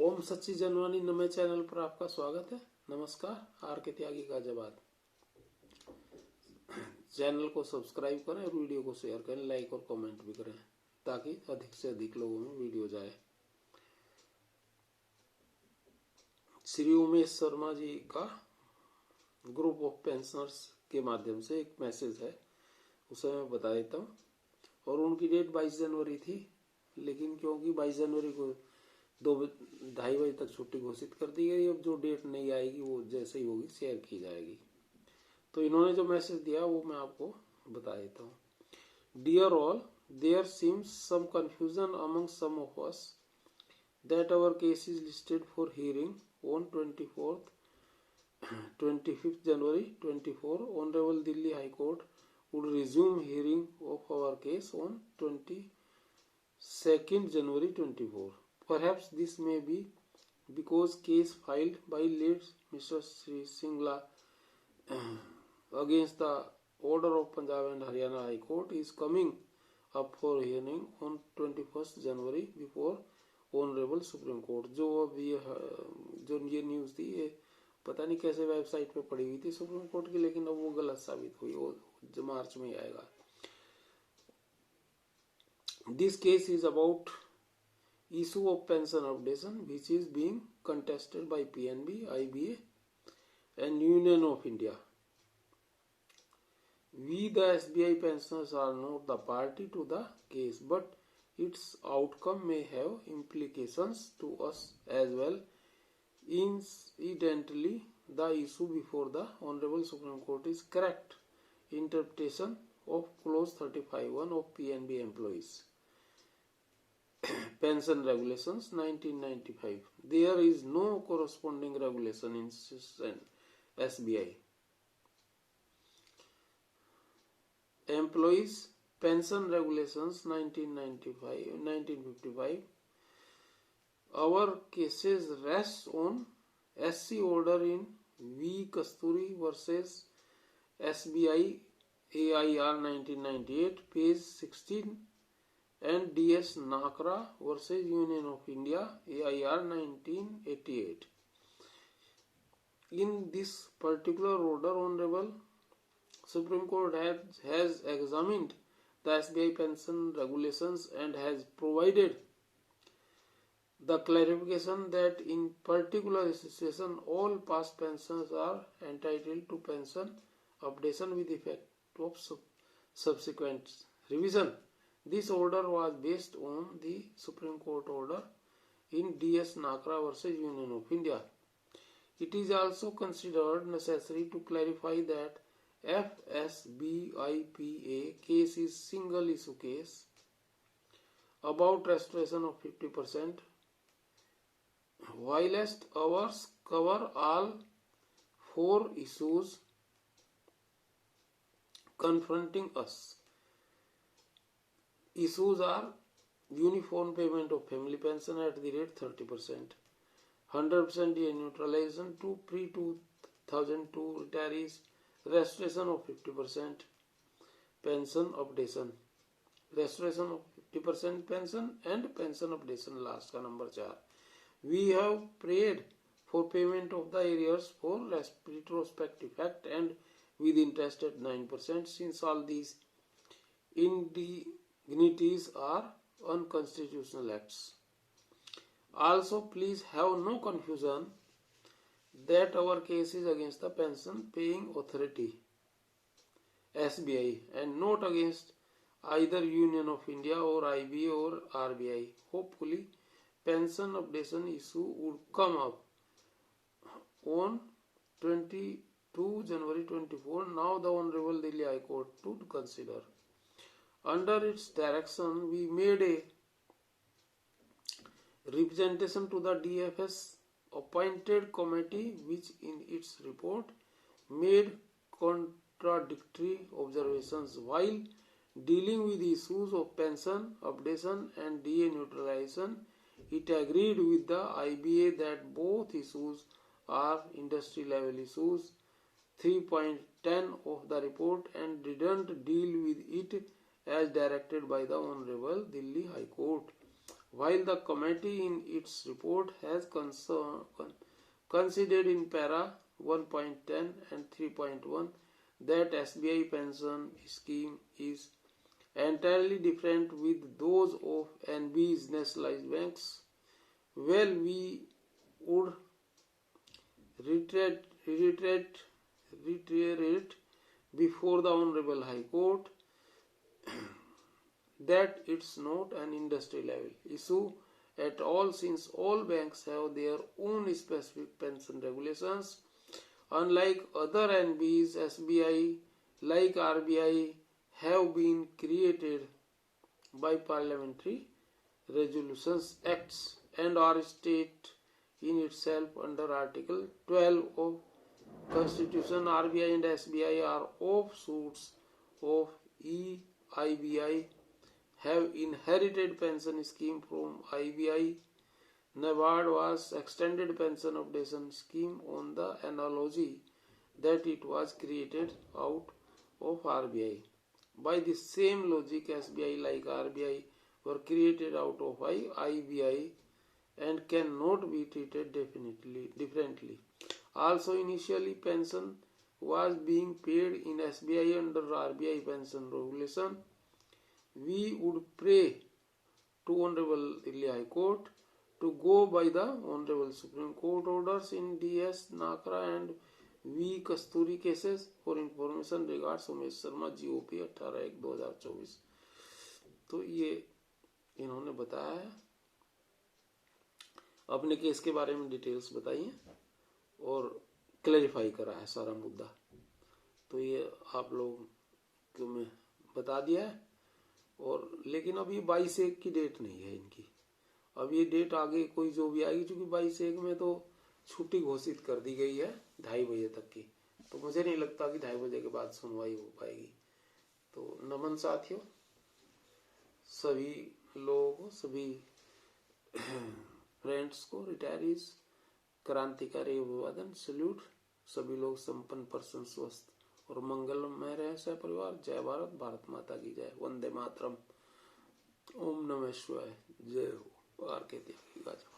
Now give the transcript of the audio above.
ओम सच्ची जनवानी नमे चैनल पर आपका स्वागत है। नमस्कार। आर के त्यागी का जवाब। चैनल को सब्सक्राइब करें और वीडियो को शेयर करें, लाइक और कमेंट भी करें ताकि अधिक से अधिक लोगों में वीडियो जाए। श्री उमेश शर्मा जी का ग्रुप ऑफ पेंशनर्स के माध्यम से एक मैसेज है, उसे मैं बता देता हूँ। और उनकी डेट 22 जनवरी थी, लेकिन क्योंकि 22 जनवरी को 2-2:30 बजे तक छुट्टी घोषित कर दी गई, अब जो डेट नहीं आएगी वो जैसे ही होगी शेयर की जाएगी। तो इन्होंने जो मैसेज दिया वो मैं आपको बता देता हूँ। Dear all, there seems some confusion among some of us that our case is listed for hearing on 25th January 24. Honorable Delhi High Court would resume hearing of our case on 22nd January 24. Perhaps this may be because case filed by late Mr. Sri Singla against the order of Punjab and Haryana High Court is coming up for hearing on 21st January before Honorable Supreme Court. जो अभी जो ये news थी, ये पता नहीं कैसे website पे पड़ी हुई थी सुप्रीम कोर्ट की, लेकिन अब वो गलत साबित हुई। वो मार्च में ही आएगा। This case is about issue of pension updation which is being contested by PNB, IBA and Union of India. We the SBI pensioners are not the party to the case, but its outcome may have implications to us as well. Incidentally, the issue before the Honorable Supreme Court is correct interpretation of clause 35(1) of PNB employees pension regulations 1995. There is no corresponding regulation in SBI. Employees pension regulations 1955. Our cases rest on SC order in V. Kasturi versus SBI AIR 1998, page 16, and DS Nakra versus Union of India AIR 1988. In this particular order, Honorable Supreme Court has examined the SBI pension regulations and has provided the clarification that in particular situation all past pensioners are entitled to pension updation with effect of subsequent revision. This order was based on the Supreme Court order in DS Nakra versus Union of India. It is also considered necessary to clarify that FSBIPA case is single issue case about restoration of 50%, whilst ours cover all 4 issues confronting us. Issues are uniform payment of family pension at the rate 30%, 100% neutralization to pre-2002 retirees, restoration of 50% pension updation, restoration of 50% pension and pension updation last का number 4. We have prayed for payment of the arrears for retrospective effect and with interest at 9%, since all these indignities are unconstitutional acts. Also, please have no confusion that our case is against the pension paying authority SBI and not against either Union of India or IBA or RBI. Hopefully, pension updation issue would come up on 22 January 24. Now the Honorable Delhi High Court to consider. Under its direction, we made a representation to the DFS appointed committee, which in its report made contradictory observations. While dealing with issues of pension updation and DA neutralization, it agreed with the IBA that both issues are industry level issues 3.10 of the report and didn't deal with it as directed by the Honorable Delhi High Court. while the committee in its report has considered in para 1.10 and 3.1 that SBI pension scheme is entirely different with those of NB's nationalized banks. Well, we would reiterate before the Honorable High Court that it's not an industry level issue at all, since all banks have their own specific pension regulations. Unlike other NBs, SBI, like RBI, have been created by parliamentary resolutions, acts, and are state in itself under Article 12 of Constitution. RBI and SBI are offshoots of EIBI, have inherited pension scheme from IBI. NABARD was extended pension updation scheme on the analogy that it was created out of RBI. By the same logic, SBI like RBI were created out of IBI and cannot be treated differently. Also, initially pension was being paid in SBI under RBI pension regulation. We would pray to Honorable Delhi High Court to go by the Honorable Supreme Court orders in DS Nakra and V Kasturi cases. For information, regards Umesh Sharma, GOP 18/1/2024. तो ये इन्होंने बताया है, अपने case के बारे में details बताई है और क्लैरिफाई करा है सारा मुद्दा। तो ये आप लोग को मैं बता दिया है। और लेकिन अब ये 22/1 की डेट नहीं है इनकी, अब ये डेट आगे कोई जो भी आएगी, क्योंकि 22/1 में तो छुट्टी घोषित कर दी गई है 2:30 बजे तक की, तो मुझे नहीं लगता कि 2:30 बजे के बाद सुनवाई हो पाएगी। तो नमन साथियों, सभी लोगों को, सभी फ्रेंड्स को, रिटायरीज, क्रांतिकारी अभिवादन, सल्यूट। सभी लोग संपन्न पर्सन स्वस्थ और मंगलमय रहे सह परिवार। जय भारत, भारत माता की जय, वंदे मातरम, ओम नमः शिवाय, जय हो। आर के त्यागी गाजा।